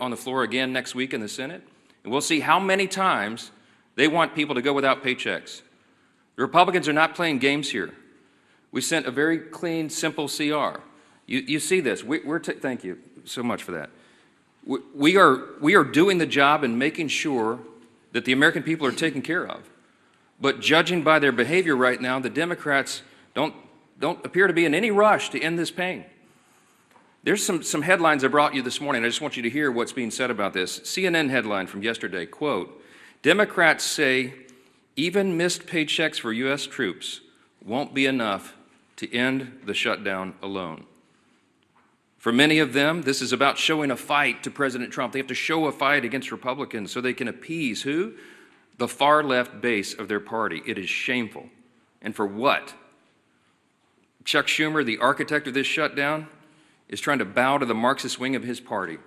on the floor again next week in the Senate, and we'll see how many times they want people to go without paychecks. The Republicans are not playing games here. We sent a very clean, simple CR. You see this. Thank you so much for that. We are doing the job and making sure that the American people are taken care of. But judging by their behavior right now, the Democrats don't appear to be in any rush to end this pain. There's some headlines I brought you this morning. I just want you to hear what's being said about this. CNN headline from yesterday, quote, Democrats say even missed paychecks for U.S. troops won't be enough to end the shutdown alone. For many of them, this is about showing a fight to President Trump. They have to show a fight against Republicans so they can appease who? The far left base of their party. It is shameful. And for what? Chuck Schumer, the architect of this shutdown, is trying to bow to the Marxist wing of his party.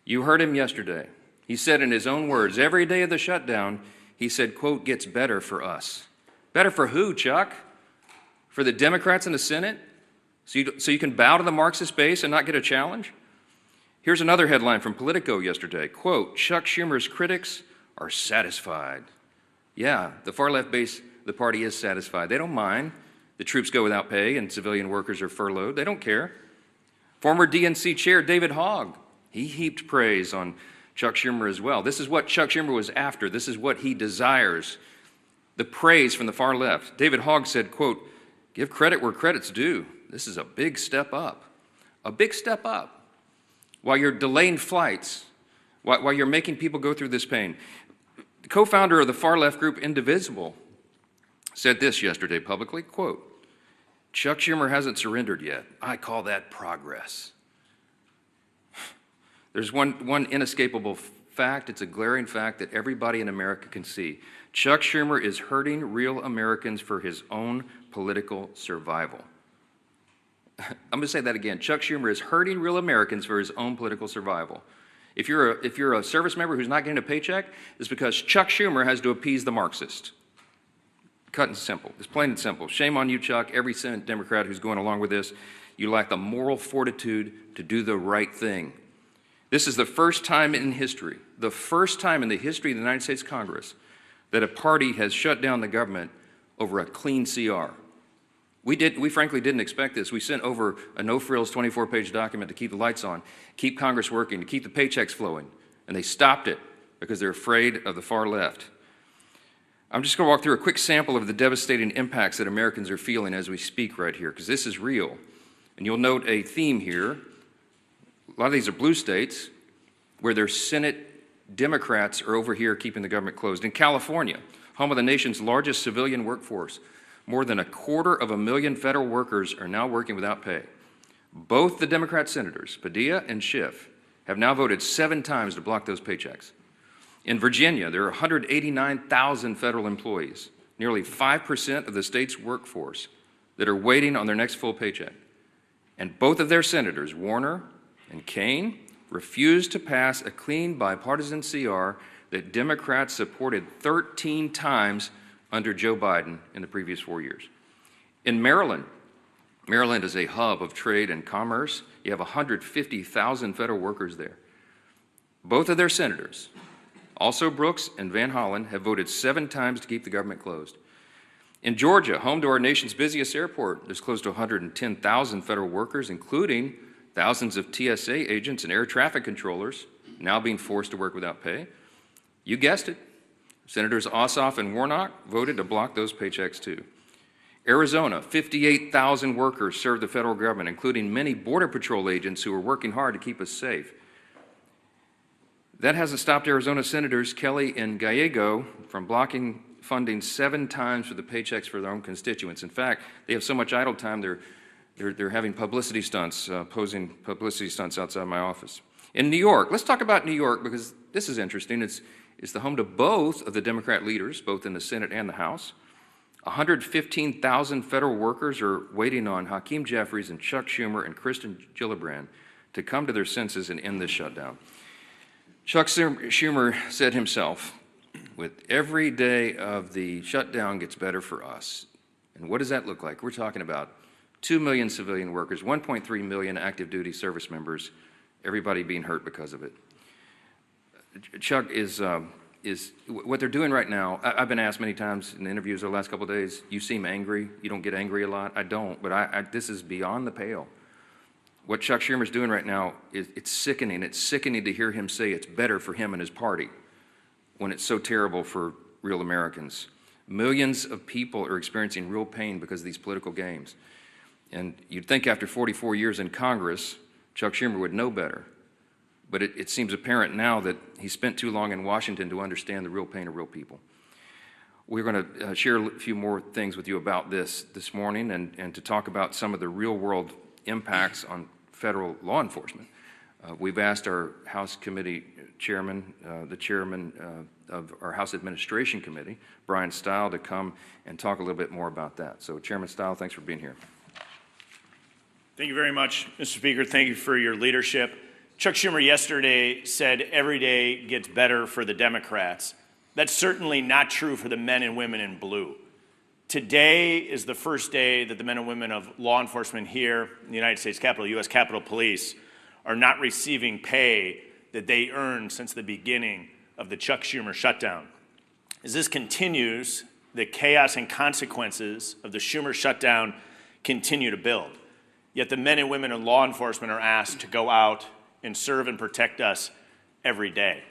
You heard him yesterday. He said in his own words, every day of the shutdown, he said, quote, gets better for us. Better for who, Chuck? For the Democrats in the Senate? So you can bow to the Marxist base and not get a challenge? Here's another headline from Politico yesterday. Quote, Chuck Schumer's critics are satisfied. Yeah, the far left base, the party is satisfied. They don't mind the troops go without pay and civilian workers are furloughed. They don't care. Former DNC chair David Hogg, he heaped praise on Chuck Schumer as well. This is what Chuck Schumer was after. This is what he desires, the praise from the far left. David Hogg said, quote, give credit where credit's due. This is a big step up. A big step up. While you're delaying flights, while you're making people go through this pain. The co-founder of the far left group Indivisible said this yesterday publicly, quote, Chuck Schumer hasn't surrendered yet. I call that progress. There's one inescapable fact. It's a glaring fact that everybody in America can see. Chuck Schumer is hurting real Americans for his own political survival. I'm going to say that again. Chuck Schumer is hurting real Americans for his own political survival. If you're a service member who's not getting a paycheck, it's because Chuck Schumer has to appease the Marxist. Cut and simple. It's plain and simple. Shame on you, Chuck. Every Senate Democrat who's going along with this, you lack the moral fortitude to do the right thing. This is the first time in history, the first time in the history of the United States Congress, that a party has shut down the government over a clean CR. We frankly didn't expect this. We sent over a no-frills 24-page document to keep the lights on, keep Congress working, to keep the paychecks flowing, and they stopped it because they're afraid of the far left. I'm just going to walk through a quick sample of the devastating impacts that Americans are feeling as we speak right here, because this is real. And you'll note a theme here. A lot of these are blue states where their Senate Democrats are over here keeping the government closed. In California, home of the nation's largest civilian workforce, more than 250,000 federal workers are now working without pay. Both the Democrat senators, Padilla and Schiff, have now voted 7 times to block those paychecks. In Virginia, there are 189,000 federal employees, nearly 5% of the state's workforce, that are waiting on their next full paycheck. And both of their senators, Warner and Kaine, refused to pass a clean bipartisan CR that Democrats supported 13 times under Joe Biden in the previous 4 years. In Maryland, Maryland is a hub of trade and commerce. You have 150,000 federal workers there. Both of their senators, also Brooks and Van Hollen, have voted 7 times to keep the government closed. In Georgia, home to our nation's busiest airport, there's close to 110,000 federal workers, including thousands of TSA agents and air traffic controllers now being forced to work without pay. You guessed it. Senators Ossoff and Warnock voted to block those paychecks too. Arizona, 58,000 workers serve the federal government, including many Border Patrol agents who are working hard to keep us safe. That hasn't stopped Arizona Senators Kelly and Gallego from blocking funding 7 times for the paychecks for their own constituents. In fact, they have so much idle time, they're having publicity stunts, posing publicity stunts outside my office. In New York, let's talk about New York because this is interesting. It's the home to both of the Democrat leaders, both in the Senate and the House. 115,000 federal workers are waiting on Hakeem Jeffries and Chuck Schumer and Kristen Gillibrand to come to their senses and end this shutdown. Chuck Schumer said himself, with every day of the shutdown gets better for us. And what does that look like? We're talking about 2 million civilian workers, 1.3 million active duty service members, everybody being hurt because of it. Chuck, is what they're doing right now. I've been asked many times in interviews over the last couple of days, you seem angry. You don't get angry a lot. I don't, but this is beyond the pale. What Chuck Schumer's doing right now, it's sickening. It's sickening to hear him say it's better for him and his party when it's so terrible for real Americans. Millions of people are experiencing real pain because of these political games. And you'd think after 44 years in Congress, Chuck Schumer would know better. But it seems apparent now that he spent too long in Washington to understand the real pain of real people. We're going to share a few more things with you about this morning and to talk about some of the real-world impacts on federal law enforcement. We've asked our House Committee Chairman, the Chairman of our House Administration Committee, Brian Stile, to come and talk a little bit more about that. So, Chairman Stile, thanks for being here. Thank you very much, Mr. Speaker. Thank you for your leadership. Chuck Schumer yesterday said every day gets better for the Democrats. That's certainly not true for the men and women in blue. Today is the first day that the men and women of law enforcement here in the United States Capitol, U.S. Capitol Police, are not receiving pay that they earned since the beginning of the Chuck Schumer shutdown. As this continues, the chaos and consequences of the Schumer shutdown continue to build. Yet the men and women in law enforcement are asked to go out and serve and protect us every day.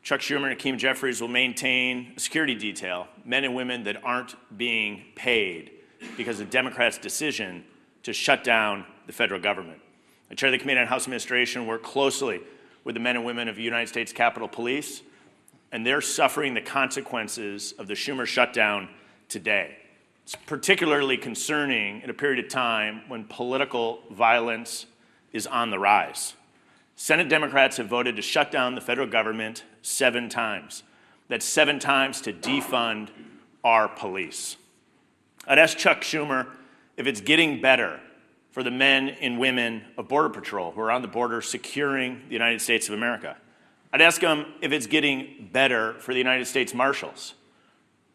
Chuck Schumer and Hakeem Jeffries will maintain a security detail, men and women that aren't being paid because of Democrats' decision to shut down the federal government. I chair the Committee on House Administration, work closely with the men and women of the United States Capitol Police, and they're suffering the consequences of the Schumer shutdown today. It's particularly concerning at a period of time when political violence is on the rise. Senate Democrats have voted to shut down the federal government 7 times. That's 7 times to defund our police. I'd ask Chuck Schumer if it's getting better for the men and women of Border Patrol who are on the border securing the United States of America. I'd ask him if it's getting better for the United States Marshals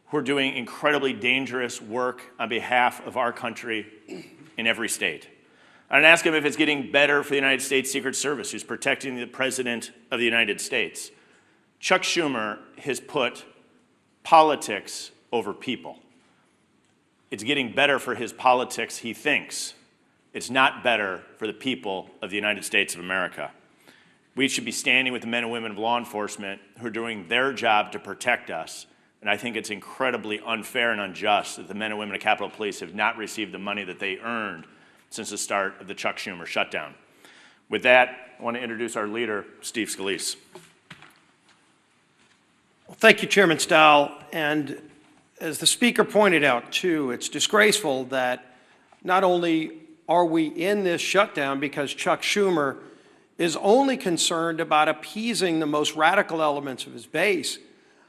who are doing incredibly dangerous work on behalf of our country in every state. I'd ask him if it's getting better for the United States Secret Service, who's protecting the President of the United States. Chuck Schumer has put politics over people. It's getting better for his politics, he thinks. It's not better for the people of the United States of America. We should be standing with the men and women of law enforcement who are doing their job to protect us. And I think it's incredibly unfair and unjust that the men and women of Capitol Police have not received the money that they earned since the start of the Chuck Schumer shutdown. With that, I want to introduce our leader, Steve Scalise. Well, thank you, Chairman Stile. And as the Speaker pointed out, too, it's disgraceful that not only are we in this shutdown because Chuck Schumer is only concerned about appeasing the most radical elements of his base,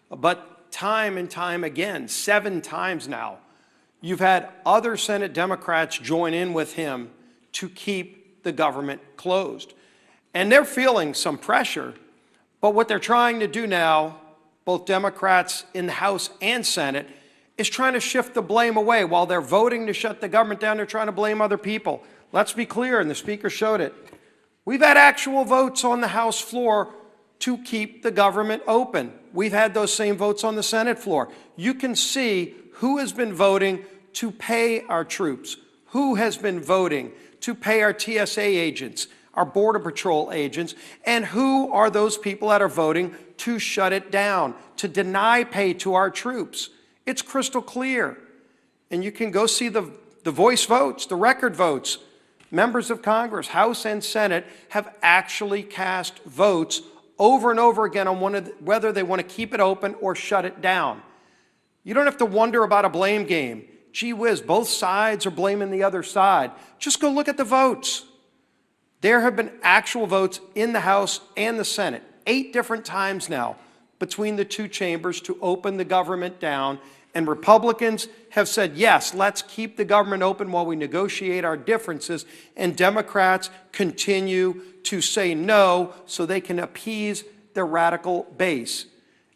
but time and time again, 7 times now, you've had other Senate Democrats join in with him to keep the government closed. And they're feeling some pressure, but what they're trying to do now, both Democrats in the House and Senate, is trying to shift the blame away. While they're voting to shut the government down, they're trying to blame other people. Let's be clear, and the Speaker showed it. We've had actual votes on the House floor to keep the government open. We've had those same votes on the Senate floor. You can see who has been voting to pay our troops, who has been voting to pay our TSA agents, our Border Patrol agents, and who are those people that are voting to shut it down, to deny pay to our troops. It's crystal clear. And you can go see the voice votes, the record votes. Members of Congress, House and Senate, have actually cast votes over and over again on whether they want to keep it open or shut it down. You don't have to wonder about a blame game. Gee whiz, both sides are blaming the other side. Just go look at the votes. There have been actual votes in the House and the Senate, 8 different times now, between the 2 chambers to open the government down. And Republicans have said, yes, let's keep the government open while we negotiate our differences. And Democrats continue to say no so they can appease their radical base.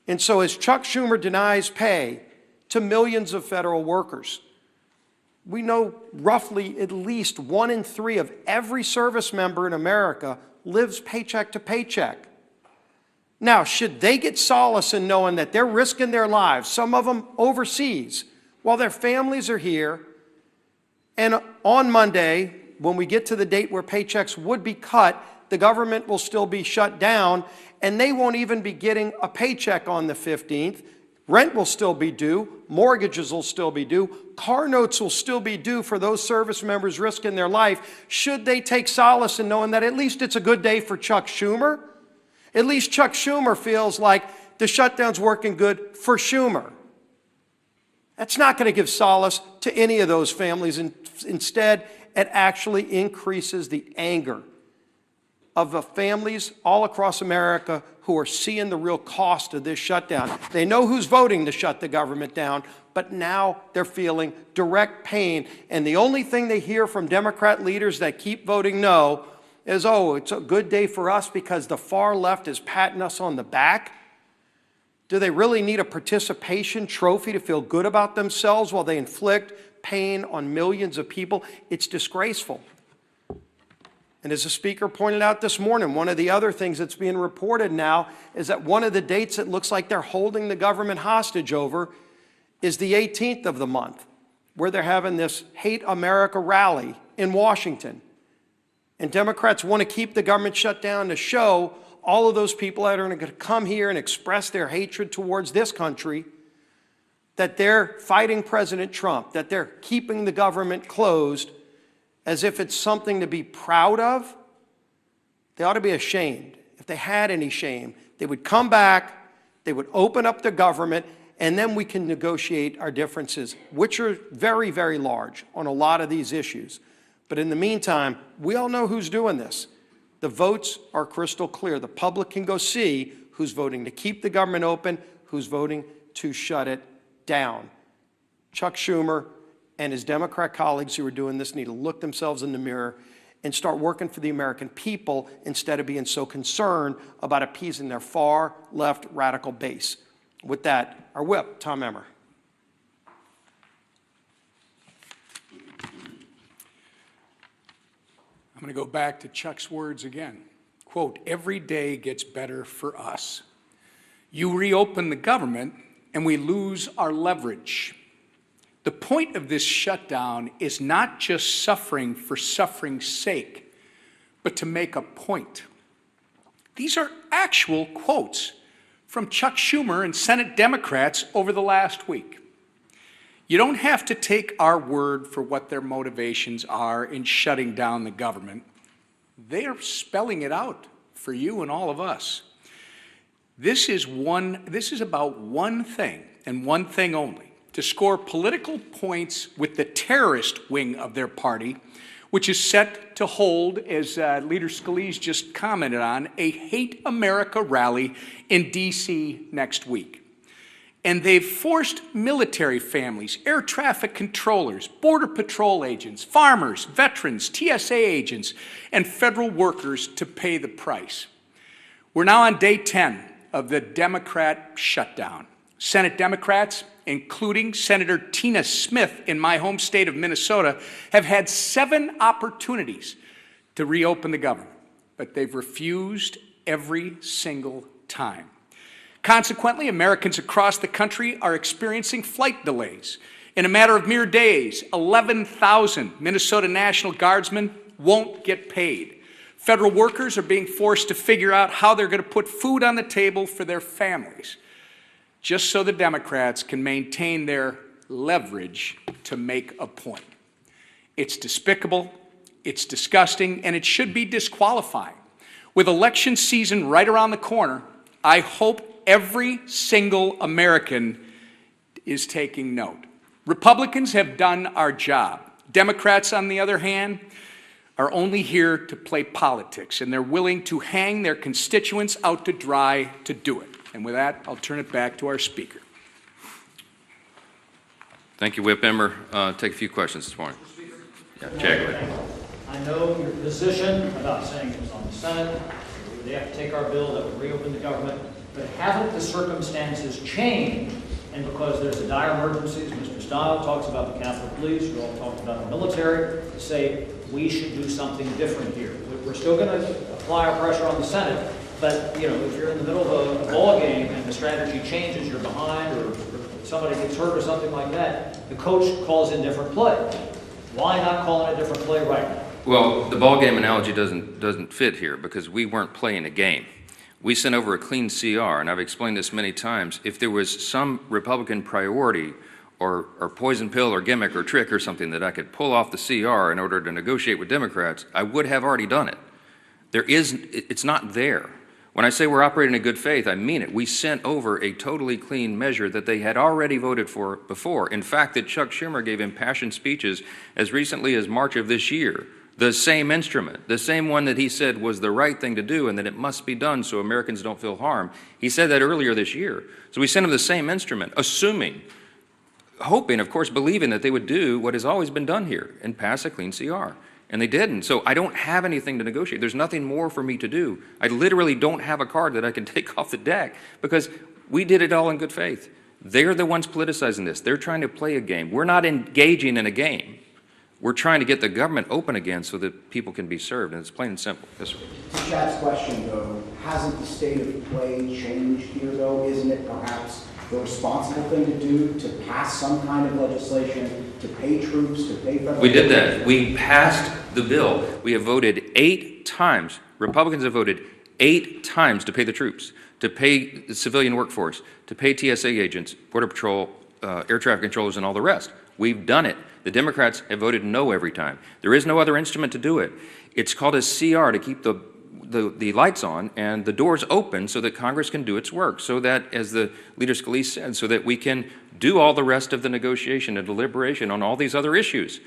And so as Chuck Schumer denies pay to millions of federal workers, we know roughly at least 1 in 3 of every service member in America lives paycheck to paycheck. Now, should they get solace in knowing that they're risking their lives, some of them overseas, while their families are here, and on Monday, when we get to the date where paychecks would be cut, the government will still be shut down, and they won't even be getting a paycheck on the 15th. Rent will still be due, mortgages will still be due, car notes will still be due for those service members risking their life. Should they take solace in knowing that at least it's a good day for Chuck Schumer? At least Chuck Schumer feels like the shutdown's working good for Schumer. That's not going to give solace to any of those families. Instead, it actually increases the anger of the families all across America who are seeing the real cost of this shutdown. They know who's voting to shut the government down, but now they're feeling direct pain. And the only thing they hear from Democrat leaders that keep voting no is, oh, it's a good day for us because the far left is patting us on the back. Do they really need a participation trophy to feel good about themselves while they inflict pain on millions of people? It's disgraceful. And as the speaker pointed out this morning, one of the other things that's being reported now is that one of the dates it looks like they're holding the government hostage over is the 18th of the month, where they're having this Hate America rally in Washington. And Democrats want to keep the government shut down to show all of those people that are going to come here and express their hatred towards this country that they're fighting President Trump, that they're keeping the government closed, as if it's something to be proud of. They ought to be ashamed. If they had any shame, they would come back, they would open up the government, and then we can negotiate our differences, which are very, very large on a lot of these issues. But in the meantime, we all know who's doing this. The votes are crystal clear. The public can go see who's voting to keep the government open, who's voting to shut it down. Chuck Schumer and his Democrat colleagues who are doing this need to look themselves in the mirror and start working for the American people instead of being so concerned about appeasing their far left radical base. With that, our whip, Tom Emmer. I'm going to go back to Chuck's words again. Quote, "Every day gets better for us. You reopen the government and we lose our leverage. The point of this shutdown is not just suffering for suffering's sake, but to make a point." These are actual quotes from Chuck Schumer and Senate Democrats over the last week. You don't have to take our word for what their motivations are in shutting down the government. They are spelling it out for you and all of us. This is about one thing and one thing only: to score political points with the terrorist wing of their party, which is set to hold, as Leader Scalise just commented on, a Hate America rally in D.C. next week. And they've forced military families, air traffic controllers, border patrol agents, farmers, veterans, TSA agents, and federal workers to pay the price. We're now on day 10 of the Democrat shutdown. Senate Democrats, including Senator Tina Smith in my home state of Minnesota, have had 7 opportunities to reopen the government, but they've refused every single time. Consequently, Americans across the country are experiencing flight delays. In a matter of mere days, 11,000 Minnesota National Guardsmen won't get paid. Federal workers are being forced to figure out how they're going to put food on the table for their families, just so the Democrats can maintain their leverage to make a point. It's despicable, it's disgusting, and it should be disqualifying. With election season right around the corner, I hope every single American is taking note. Republicans have done our job. Democrats, on the other hand, are only here to play politics, and they're willing to hang their constituents out to dry to do it. And with that, I'll turn it back to our speaker. Thank you, Whip Emmer. Take a few questions this morning. Yeah, Jack. I know your position about saying it was on the Senate. They have to take our bill that would reopen the government. But haven't the circumstances changed? And because there's a dire emergency, as Mr. Stile talks about the Capitol Police, you all talked about the military, to say we should do something different here. We're still going to apply our pressure on the Senate, but if you're in the middle of the strategy changes, you're behind, or somebody gets hurt or something like that, the coach calls in different play. Why not call in a different play right now? Well, the ball game analogy doesn't fit here because we weren't playing a game. We sent over a clean CR, and I've explained this many times. If there was some Republican priority or poison pill or gimmick or trick or something that I could pull off the CR in order to negotiate with Democrats, I would have already done it. It's not there. When I say we're operating in good faith, I mean it. We sent over a totally clean measure that they had already voted for before. In fact, that Chuck Schumer gave impassioned speeches as recently as March of this year. The same instrument, the same one that he said was the right thing to do and that it must be done so Americans don't feel harm. He said that earlier this year. So we sent him the same instrument, assuming, hoping, of course, believing that they would do what has always been done here and pass a clean CR. And they didn't. So I don't have anything to negotiate. There's nothing more for me to do. I literally don't have a card that I can take off the deck because we did it all in good faith. They're the ones politicizing this. They're trying to play a game. We're not engaging in a game. We're trying to get the government open again so that people can be served, and it's plain and simple. Yes, sir. To Chad's question, though, hasn't the state of play changed here, though? Isn't it perhaps the responsible thing to do to pass some kind of legislation, to pay troops, to pay federal... We did that. We passed the bill. We have voted 8 times. Republicans have voted 8 times to pay the troops, to pay the civilian workforce, to pay TSA agents, Border Patrol, air traffic controllers, and all the rest. We've done it. The Democrats have voted no every time. There is no other instrument to do it. It's called a CR to keep the lights on and the doors open so that Congress can do its work, so that, as the leader Scalise said, so that we can do all the rest of the negotiation and deliberation on all these other issues.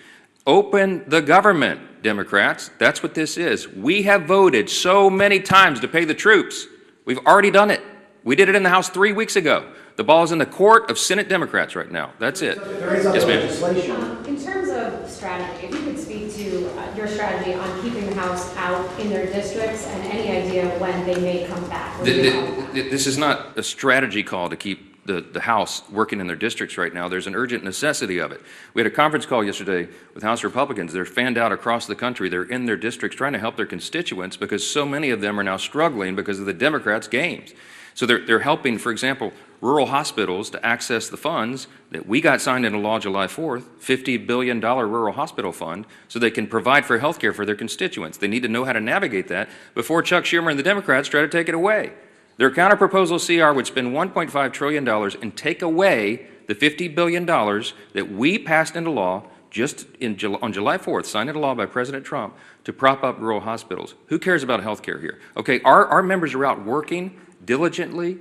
Open the government, Democrats. That's what this is. We have voted so many times to pay the troops. We've already done it. We did it in the House 3 weeks ago. The ball is in the court of Senate Democrats right now. That's it. Yes, ma'am. In terms of strategy, if you could speak to your strategy on keeping the House out in their districts and any idea when they may come back. This is not a strategy call to keep the House working in their districts right now. There's an urgent necessity of it. We had a conference call yesterday with House Republicans. They're fanned out across the country. They're in their districts trying to help their constituents because so many of them are now struggling because of the Democrats' games. So they're helping, for example, rural hospitals to access the funds that we got signed into law July 4th, $50 billion rural hospital fund, so they can provide for health care for their constituents. They need to know how to navigate that before Chuck Schumer and the Democrats try to take it away. Their counterproposal CR would spend $1.5 trillion and take away the $50 billion that we passed into law just on July 4th, signed into law by President Trump, to prop up rural hospitals. Who cares about health care here? Okay, our members are out working diligently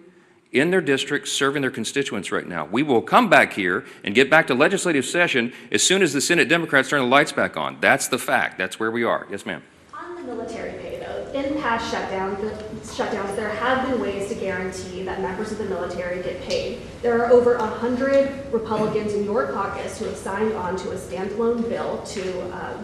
in their districts, serving their constituents right now. We will come back here and get back to legislative session as soon as the Senate Democrats turn the lights back on. That's the fact. That's where we are. Yes, ma'am. On the military pay, though, in past shutdowns, there have been ways to guarantee that members of the military get paid. There are over 100 Republicans in your caucus who have signed on to a standalone bill to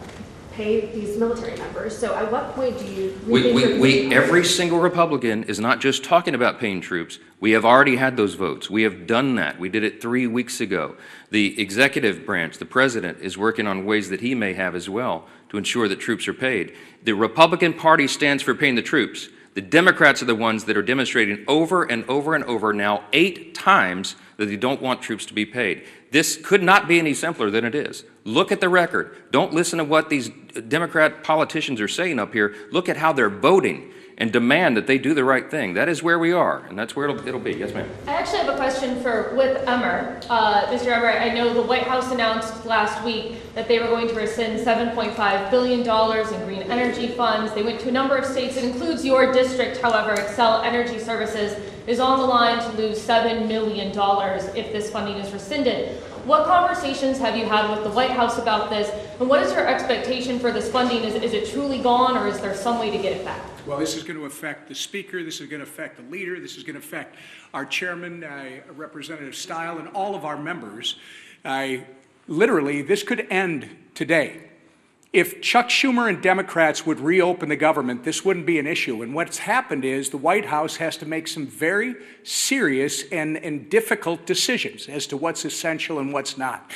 pay these military members. So at what point do you... Every single Republican is not just talking about paying troops. We have already had those votes. We have done that. We did it 3 weeks ago. The executive branch, the president, is working on ways that he may have as well to ensure that troops are paid. The Republican Party stands for paying the troops. The Democrats are the ones that are demonstrating over and over and over now 8 times that they don't want troops to be paid. This could not be any simpler than it is. Look at the record. Don't listen to what these Democrat politicians are saying up here. Look at how they're voting and demand that they do the right thing. That is where we are, and that's where it'll be. Yes, ma'am. I actually have a question for Whip Emmer. Mr. Emmer, I know the White House announced last week that they were going to rescind $7.5 billion in green energy funds. They went to a number of states. It includes your district, however. Excel Energy Services is on the line to lose $7 million if this funding is rescinded. What conversations have you had with the White House about this, and what is your expectation for this funding? Is it truly gone, or is there some way to get it back? Well, this is going to affect the Speaker, this is going to affect the Leader, this is going to affect our Chairman, Representative Stile, and all of our members. Literally, this could end today. If Chuck Schumer and Democrats would reopen the government, this wouldn't be an issue. And what's happened is the White House has to make some very serious and difficult decisions as to what's essential and what's not.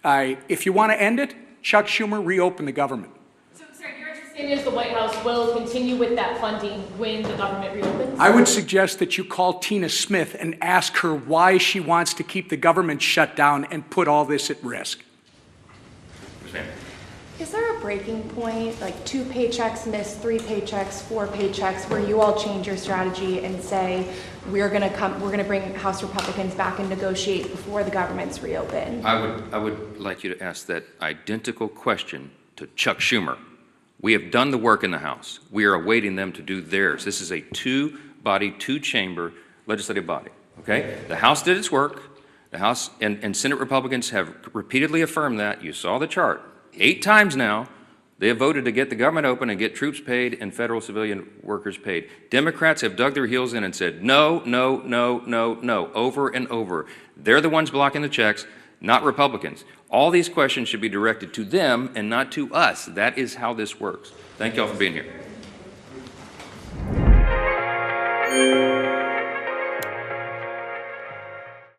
If you want to end it, Chuck Schumer, reopen the government. So, sir, you're interested understanding is the White House will continue with that funding when the government reopens? I would suggest that you call Tina Smith and ask her why she wants to keep the government shut down and put all this at risk. Is there a breaking point, like 2 paychecks missed, 3 paychecks, 4 paychecks, where you all change your strategy and say, we're gonna bring House Republicans back and negotiate before the government's reopened? I would like you to ask that identical question to Chuck Schumer. We have done the work in the House. We are awaiting them to do theirs. This is a two-body, two-chamber legislative body, okay? The House did its work. The House and Senate Republicans have repeatedly affirmed that. You saw the chart. 8 times now, they have voted to get the government open and get troops paid and federal civilian workers paid. Democrats have dug their heels in and said, no, no, no, no, no, over and over. They're the ones blocking the checks, not Republicans. All these questions should be directed to them and not to us. That is how this works. Thank you all for being here.